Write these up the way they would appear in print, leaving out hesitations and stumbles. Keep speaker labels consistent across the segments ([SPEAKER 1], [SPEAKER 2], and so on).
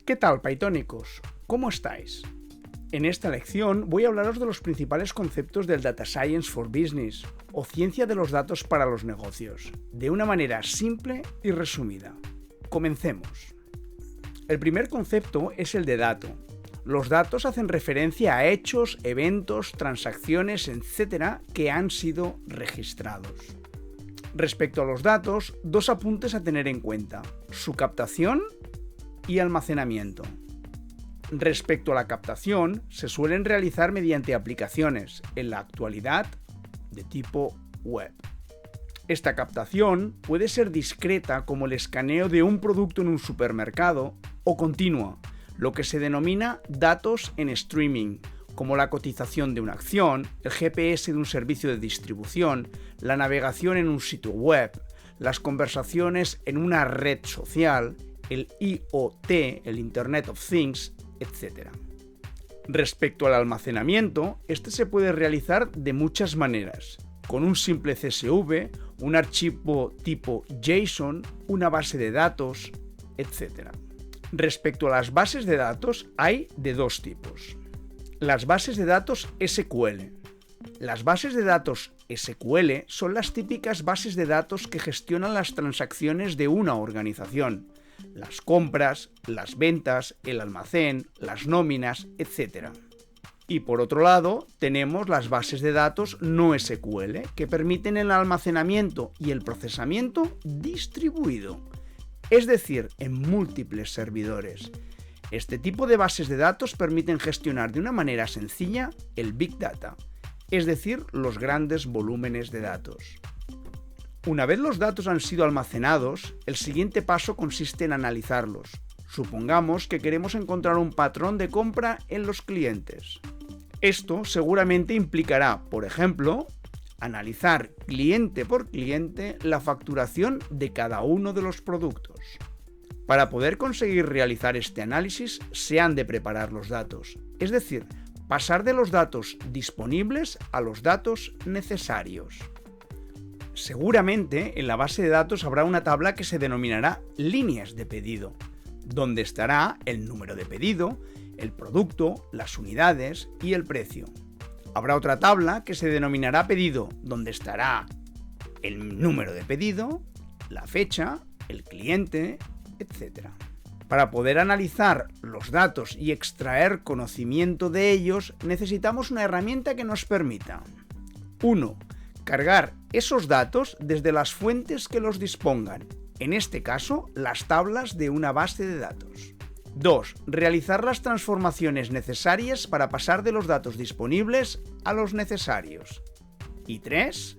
[SPEAKER 1] ¿Qué tal, Pythonicos? ¿Cómo estáis? En esta lección voy a hablaros de los principales conceptos del Data Science for Business, o ciencia de los datos para los negocios, de una manera simple y resumida. Comencemos. El primer concepto es el de dato. Los datos hacen referencia a hechos, eventos, transacciones, etc. que han sido registrados. Respecto a los datos, dos apuntes a tener en cuenta: su captación y almacenamiento. Respecto a la captación, se suelen realizar mediante aplicaciones, en la actualidad, de tipo web. Esta captación puede ser discreta, como el escaneo de un producto en un supermercado, o continua, lo que se denomina datos en streaming, como la cotización de una acción, el GPS de un servicio de distribución, la navegación en un sitio web, las conversaciones en una red social, el IoT, el Internet of Things, etc. Respecto al almacenamiento, este se puede realizar de muchas maneras: con un simple CSV, un archivo tipo JSON, una base de datos, etc. Respecto a las bases de datos, hay de dos tipos: las bases de datos SQL. Las bases de datos SQL son las típicas bases de datos que gestionan las transacciones de una organización: las compras, las ventas, el almacén, las nóminas, etc. Y por otro lado, tenemos las bases de datos no SQL, que permiten el almacenamiento y el procesamiento distribuido, es decir, en múltiples servidores. Este tipo de bases de datos permiten gestionar de una manera sencilla el Big Data, es decir, los grandes volúmenes de datos. Una vez los datos han sido almacenados, el siguiente paso consiste en analizarlos. Supongamos que queremos encontrar un patrón de compra en los clientes. Esto seguramente implicará, por ejemplo, analizar cliente por cliente la facturación de cada uno de los productos. Para poder conseguir realizar este análisis, se han de preparar los datos, es decir, pasar de los datos disponibles a los datos necesarios. Seguramente en la base de datos habrá una tabla que se denominará líneas de pedido, donde estará el número de pedido, el producto, las unidades y el precio. Habrá otra tabla que se denominará pedido, donde estará el número de pedido, la fecha, el cliente, etc. Para poder analizar los datos y extraer conocimiento de ellos, necesitamos una herramienta que nos permita: 1. Cargar esos datos desde las fuentes que los dispongan, en este caso, las tablas de una base de datos. 2. Realizar las transformaciones necesarias para pasar de los datos disponibles a los necesarios. Y 3.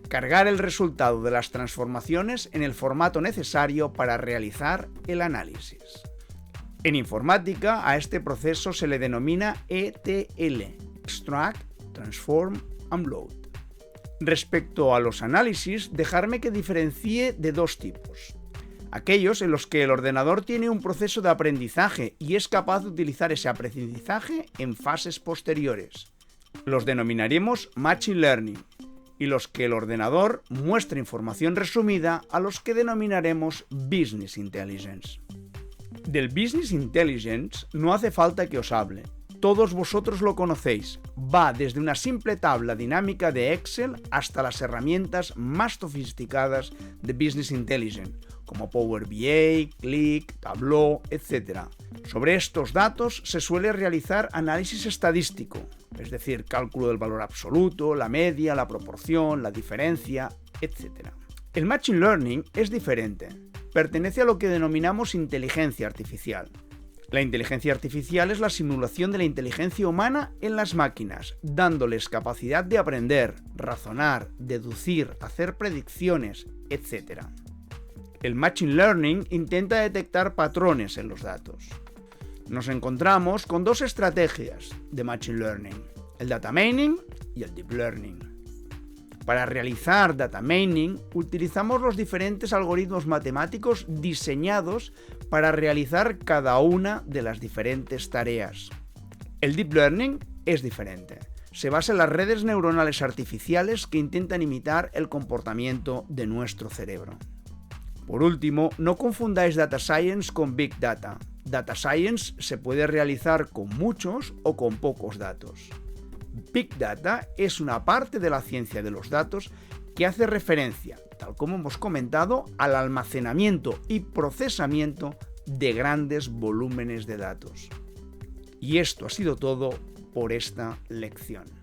[SPEAKER 1] Cargar el resultado de las transformaciones en el formato necesario para realizar el análisis. En informática, a este proceso se le denomina ETL, Extract, Transform and Load. Respecto a los análisis, dejadme que diferencie de dos tipos: aquellos en los que el ordenador tiene un proceso de aprendizaje y es capaz de utilizar ese aprendizaje en fases posteriores. Los denominaremos Machine Learning, y los que el ordenador muestra información resumida, a los que denominaremos Business Intelligence. Del Business Intelligence no hace falta que os hable. Todos vosotros lo conocéis. Va desde una simple tabla dinámica de Excel hasta las herramientas más sofisticadas de Business Intelligence, como Power BI, Qlik, Tableau, etc. Sobre estos datos se suele realizar análisis estadístico, es decir, cálculo del valor absoluto, la media, la proporción, la diferencia, etc. El Machine Learning es diferente. Pertenece a lo que denominamos inteligencia artificial. La inteligencia artificial es la simulación de la inteligencia humana en las máquinas, dándoles capacidad de aprender, razonar, deducir, hacer predicciones, etc. El Machine Learning intenta detectar patrones en los datos. Nos encontramos con dos estrategias de Machine Learning: el Data Mining y el Deep Learning. Para realizar Data Mining, utilizamos los diferentes algoritmos matemáticos diseñados para realizar cada una de las diferentes tareas. El Deep Learning es diferente. Se basa en las redes neuronales artificiales que intentan imitar el comportamiento de nuestro cerebro. Por último, no confundáis Data Science con Big Data. Data Science se puede realizar con muchos o con pocos datos. Big Data es una parte de la ciencia de los datos que hace referencia, tal como hemos comentado, al almacenamiento y procesamiento de grandes volúmenes de datos. Y esto ha sido todo por esta lección.